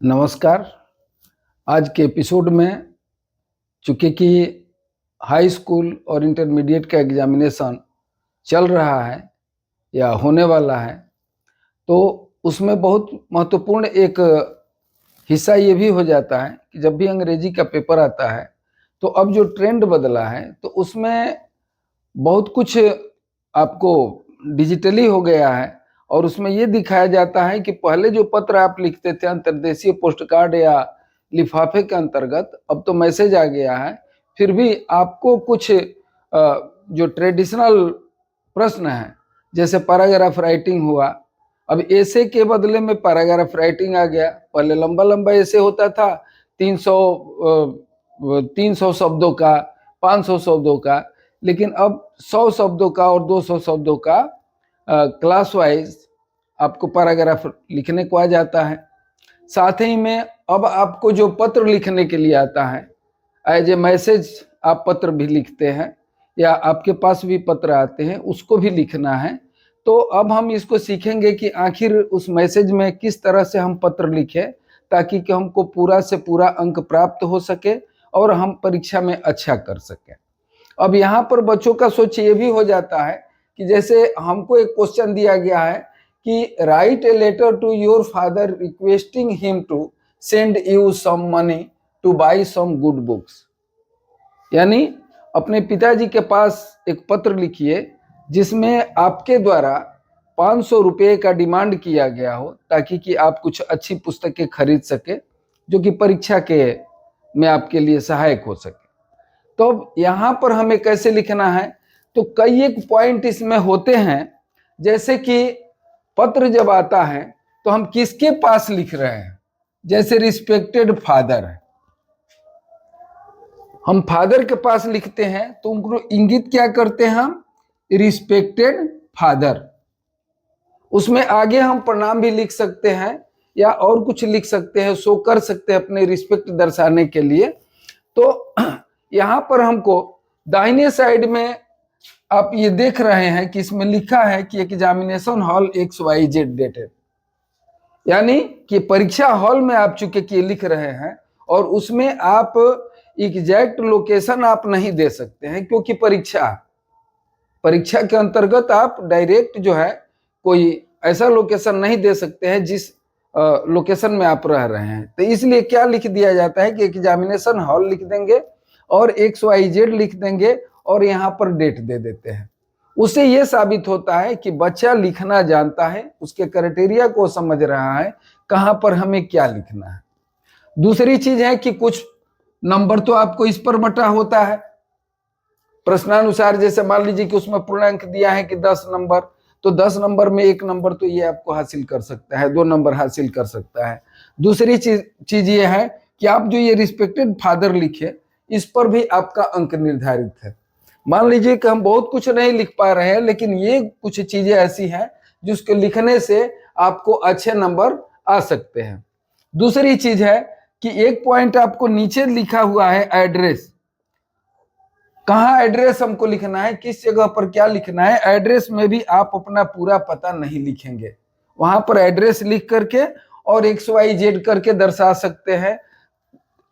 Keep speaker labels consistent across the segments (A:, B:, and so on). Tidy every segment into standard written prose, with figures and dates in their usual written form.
A: नमस्कार। आज के एपिसोड में चूँकि कि हाई स्कूल और इंटरमीडिएट का एग्जामिनेशन चल रहा है या होने वाला है, तो उसमें बहुत महत्वपूर्ण एक हिस्सा ये भी हो जाता है कि जब भी अंग्रेजी का पेपर आता है, तो अब जो ट्रेंड बदला है, तो उसमें बहुत कुछ आपको डिजिटली हो गया है और उसमें ये दिखाया जाता है कि पहले जो पत्र आप लिखते थे अंतर्देशीय पोस्ट कार्ड या लिफाफे के अंतर्गत, अब तो मैसेज आ गया है। फिर भी आपको कुछ जो ट्रेडिशनल प्रश्न है, जैसे पैराग्राफ राइटिंग हुआ, अब ऐसे के बदले में पैराग्राफ राइटिंग आ गया। पहले लंबा लंबा ऐसे होता था, 300 शब्दों का, 500 शब्दों का, लेकिन अब 100 शब्दों का और 200 शब्दों का क्लास वाइज आपको पैराग्राफ लिखने को आ जाता है। साथ ही में अब आपको जो पत्र लिखने के लिए आता है, एज ए मैसेज आप पत्र भी लिखते हैं या आपके पास भी पत्र आते हैं, उसको भी लिखना है। तो अब हम इसको सीखेंगे कि आखिर उस मैसेज में किस तरह से हम पत्र लिखें ताकि कि हमको पूरा से पूरा अंक प्राप्त हो सके और हम परीक्षा में अच्छा कर सकें। अब यहाँ पर बच्चों का सोच ये भी हो जाता है कि जैसे हमको एक क्वेश्चन दिया गया है कि write a letter to your father requesting him to send you some money to buy some good books, यानी अपने पिताजी के पास एक पत्र लिखिए जिसमें आपके द्वारा 500 रुपये का डिमांड किया गया हो ताकि कि आप कुछ अच्छी पुस्तकें खरीद सके जो कि परीक्षा के में आपके लिए सहायक हो सके। तो अब यहाँ पर हमें कैसे लिखना है, तो कई एक पॉइंट इसमें होते हैं। जैसे कि पत्र जब आता है तो हम किसके पास लिख रहे हैं, जैसे रिस्पेक्टेड फादर है, हम फादर के पास लिखते हैं तो उनको इंगित क्या करते हैं हम, रिस्पेक्टेड फादर। उसमें आगे हम प्रणाम भी लिख सकते हैं या और कुछ लिख सकते हैं, शो कर सकते हैं अपने रिस्पेक्ट दर्शाने के लिए। तो यहाँ पर हमको दाहिने साइड में आप ये देख रहे हैं कि इसमें लिखा है कि एग्जामिनेशन हॉल XYZ डेटेड, यानी कि परीक्षा हॉल में आप चूंकि कि लिख रहे हैं और उसमें आप एग्जैक्ट लोकेशन आप नहीं दे सकते हैं क्योंकि परीक्षा के अंतर्गत आप डायरेक्ट जो है कोई ऐसा लोकेशन नहीं दे सकते हैं जिस लोकेशन में आप रह रहे हैं। तो इसलिए क्या लिख दिया जाता है कि एग्जामिनेशन हॉल लिख देंगे और XYZ लिख देंगे और यहाँ पर डेट दे देते हैं। उससे यह साबित होता है कि बच्चा लिखना जानता है, उसके क्राइटेरिया को समझ रहा है कहाँ पर हमें क्या लिखना है। दूसरी चीज है कि कुछ नंबर तो आपको इस पर बटा होता है प्रश्नानुसार। जैसे मान लीजिए कि उसमें पूर्णांक दिया है कि 10 नंबर, तो 10 नंबर में 1 नंबर तो ये आपको हासिल कर सकता है, 2 नंबर हासिल कर सकता है। दूसरी चीज ये है कि आप जो ये रिस्पेक्टेड फादर लिखे, इस पर भी आपका अंक निर्धारित है। मान लीजिए कि हम बहुत कुछ नहीं लिख पा रहे हैं, लेकिन ये कुछ चीजें ऐसी हैं जिसको लिखने से आपको अच्छे नंबर आ सकते हैं। दूसरी चीज है कि एक पॉइंट आपको नीचे लिखा हुआ है एड्रेस, कहाँ एड्रेस हमको लिखना है, किस जगह पर क्या लिखना है। एड्रेस में भी आप अपना पूरा पता नहीं लिखेंगे, वहां पर एड्रेस लिख करके और XYZ करके दर्शा सकते हैं।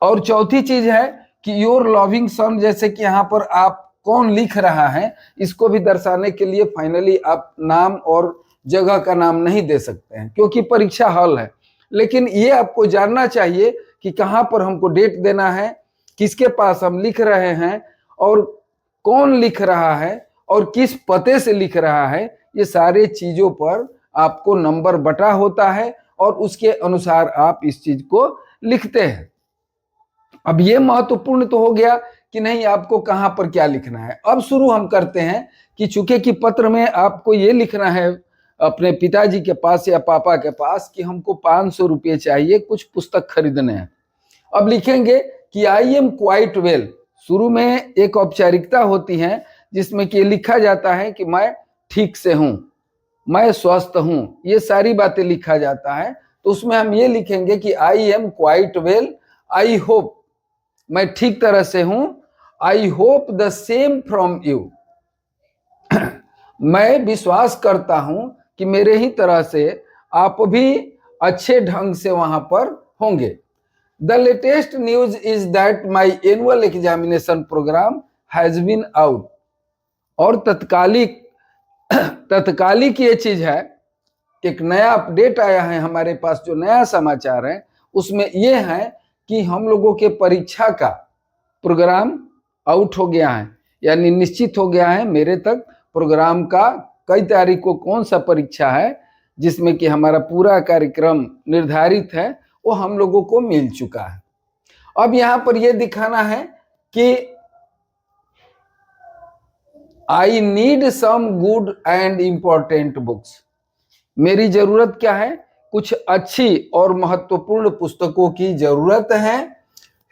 A: और चौथी चीज है कि योर लविंग सन, जैसे कि यहाँ पर आप कौन लिख रहा है, इसको भी दर्शाने के लिए फाइनली आप नाम और जगह का नाम नहीं दे सकते हैं क्योंकि परीक्षा हॉल है। लेकिन ये आपको जानना चाहिए कि कहाँ पर हमको डेट देना है, किसके पास हम लिख रहे हैं और कौन लिख रहा है और किस पते से लिख रहा है। ये सारे चीजों पर आपको नंबर बटा होता है और उसके अनुसार आप इस चीज को लिखते हैं। अब ये महत्वपूर्ण तो हो गया कि नहीं आपको कहां पर क्या लिखना है। अब शुरू हम करते हैं कि चूंकि कि पत्र में आपको ये लिखना है अपने पिताजी के पास या पापा के पास कि हमको 500 रुपये चाहिए, कुछ पुस्तक खरीदने हैं। अब लिखेंगे कि आई एम क्वाइट वेल। शुरू में एक औपचारिकता होती है जिसमें कि लिखा जाता है कि मैं ठीक से हूं, मैं स्वस्थ हूं, ये सारी बातें लिखा जाता है। तो उसमें हम ये लिखेंगे कि I am quite well, I hope, मैं ठीक तरह से हूं, I hope the same from you, मैं विश्वास करता हूं कि मेरे ही तरह से आप भी अच्छे ढंग से वहां पर होंगे। The latest news is that my annual examination programme has been out. और तत्कालिक ये चीज है, एक नया अपडेट आया है हमारे पास, जो नया समाचार है उसमें ये है कि हम लोगों के परीक्षा का प्रोग्राम आउट हो गया है, यानी निश्चित हो गया है मेरे तक प्रोग्राम का कई तारीख को कौन सा परीक्षा है, जिसमें कि हमारा पूरा कार्यक्रम निर्धारित है, वो हम लोगों को मिल चुका है। अब यहां पर यह दिखाना है कि I need some good and important books. मेरी जरूरत क्या है? कुछ अच्छी और महत्वपूर्ण पुस्तकों की जरूरत है।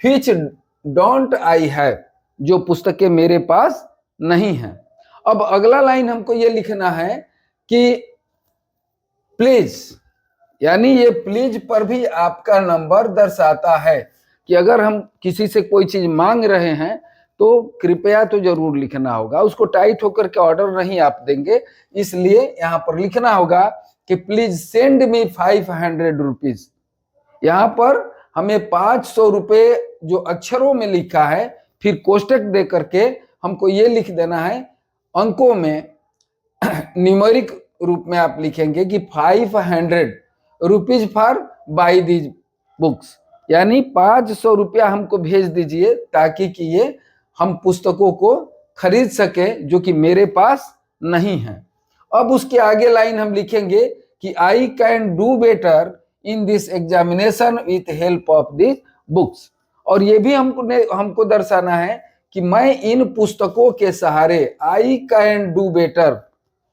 A: व्हिच डोंट आई हैव, जो पुस्तकें मेरे पास नहीं है। अब अगला लाइन हमको ये लिखना है कि प्लीज, यानी ये प्लीज पर भी आपका नंबर दर्शाता है कि अगर हम किसी से कोई चीज मांग रहे हैं तो कृपया तो जरूर लिखना होगा। उसको टाइट होकर के ऑर्डर नहीं आप देंगे, इसलिए यहां पर लिखना होगा कि प्लीज सेंड मी 500 रुपीज। यहां पर हमें 500 रुपए जो अक्षरों में लिखा है, फिर कोष्टक दे करके हमको ये लिख देना है अंकों में, न्यूमेरिक रूप में आप लिखेंगे कि 500 rupees for by these books, यानी 500 रुपया हमको भेज दीजिए ताकि कि ये हम पुस्तकों को खरीद सके जो कि मेरे पास नहीं है। अब उसके आगे लाइन हम लिखेंगे कि I can do better in this examination with help of this books. और ये भी हमको दर्शाना है कि मैं इन पुस्तकों के सहारे, आई कैन डू बेटर,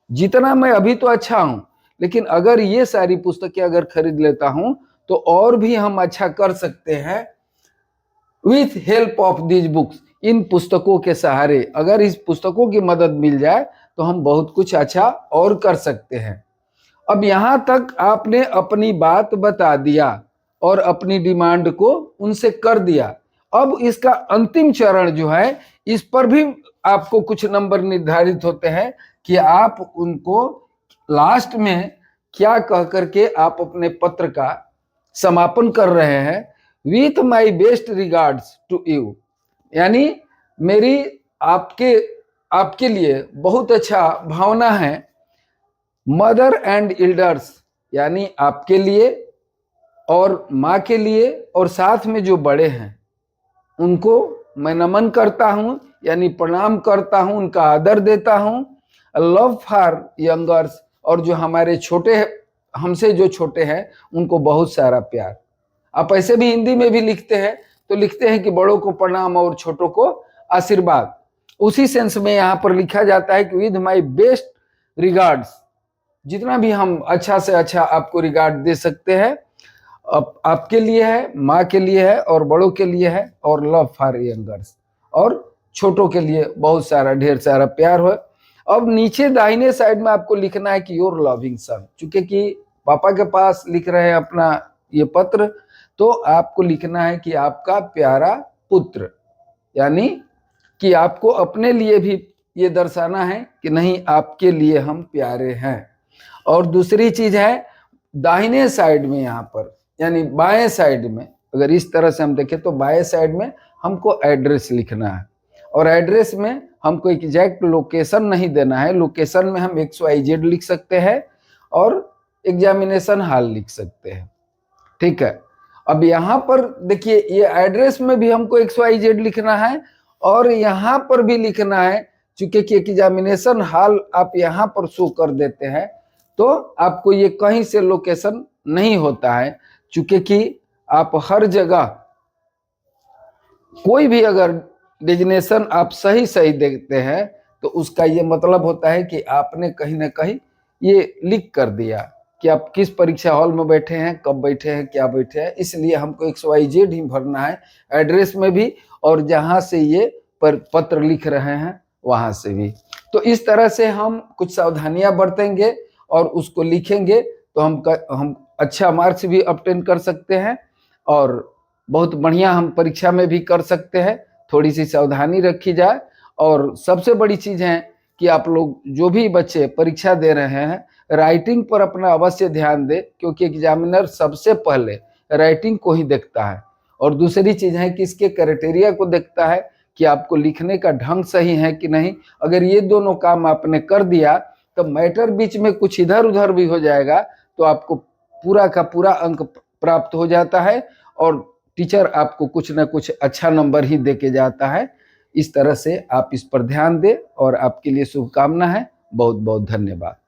A: जितना मैं अभी तो अच्छा हूं, लेकिन अगर ये सारी पुस्तकें अगर खरीद लेता हूं तो और भी हम अच्छा कर सकते हैं। With help of this books, इन पुस्तकों के सहारे, अगर इस पुस्तकों की मदद मिल जाए तो हम बहुत कुछ अच्छा और कर सकते हैं। अब यहां तक आपने अपनी बात बता दिया और अपनी डिमांड को उनसे कर दिया। अब इसका अंतिम चरण जो है, इस पर भी आपको कुछ नंबर निर्धारित होते हैं कि आप उनको लास्ट में क्या कह करके आप अपने पत्र का समापन कर रहे हैं। With my best regards to you, यानी मेरी आपके लिए बहुत अच्छा भावना है। मदर एंड एल्डर्स, यानी आपके लिए और माँ के लिए, और साथ में जो बड़े हैं उनको मैं नमन करता हूं, यानी प्रणाम करता हूं, उनका आदर देता हूं। लव फॉर यंगर्स, और जो हमारे छोटे, हमसे जो छोटे हैं उनको बहुत सारा प्यार। आप ऐसे भी हिंदी में भी लिखते हैं, तो लिखते हैं कि बड़ों को प्रणाम और छोटों को आशीर्वाद। उसी सेंस में यहाँ पर लिखा जाता है कि विद माई बेस्ट रिगार्ड्स, जितना भी हम अच्छा से अच्छा आपको रिगार्ड दे सकते हैं, आपके लिए है, माँ के लिए है और बड़ों के लिए है, और लव फॉर यंगर्स, और छोटों के लिए बहुत सारा ढेर सारा प्यार हो। अब नीचे दाहिने साइड में आपको लिखना है कि योर लविंग सन, चूंकि कि पापा के पास लिख रहे हैं अपना ये पत्र, तो आपको लिखना है कि आपका प्यारा पुत्र, यानी कि आपको अपने लिए भी ये दर्शाना है कि नहीं, आपके लिए हम प्यारे हैं। और दूसरी चीज है दाहिने साइड में, यहाँ पर यानी बाएं साइड में, अगर इस तरह से हम देखें तो बाएं साइड में हमको एड्रेस लिखना है, और एड्रेस में हमको एग्जैक्ट लोकेशन नहीं देना है। लोकेशन में हम XYZ लिख सकते हैं और एग्जामिनेशन हॉल लिख सकते हैं, ठीक है। अब यहाँ पर देखिए, ये एड्रेस में भी हमको XYZ लिखना है और यहाँ पर भी लिखना है। चूंकि कि एग्जामिनेशन हॉल आप यहाँ पर शो कर देते हैं तो आपको ये कहीं से लोकेशन नहीं होता है, चूंकि कि आप हर जगह कोई भी अगर डेजिग्नेशन आप सही सही देते हैं तो उसका ये मतलब होता है कि आपने कहीं ना कहीं ये लिख कर दिया कि आप किस परीक्षा हॉल में बैठे हैं, कब बैठे हैं, क्या बैठे हैं। इसलिए हमको XYZ ही भरना है एड्रेस में भी, और जहां से ये पत्र लिख रहे हैं वहां से भी। तो इस तरह से हम कुछ सावधानियां बरतेंगे और उसको लिखेंगे तो हम अच्छा मार्क्स भी ऑब्टेन कर सकते हैं और बहुत बढ़िया हम परीक्षा में भी कर सकते हैं। थोड़ी सी सावधानी रखी जाए। और सबसे बड़ी चीज है कि आप लोग जो भी बच्चे परीक्षा दे रहे हैं, राइटिंग पर अपना अवश्य ध्यान दें, क्योंकि एग्जामिनर सबसे पहले राइटिंग को ही देखता है, और दूसरी चीज है कि इसके क्राइटेरिया को देखता है कि आपको लिखने का ढंग सही है कि नहीं। अगर ये दोनों काम आपने कर दिया तो मैटर बीच में कुछ इधर उधर भी हो जाएगा तो आपको पूरा का पूरा अंक प्राप्त हो जाता है, और टीचर आपको कुछ ना कुछ अच्छा नंबर ही दे के जाता है। इस तरह से आप इस पर ध्यान दें, और आपके लिए शुभकामना है। बहुत बहुत धन्यवाद।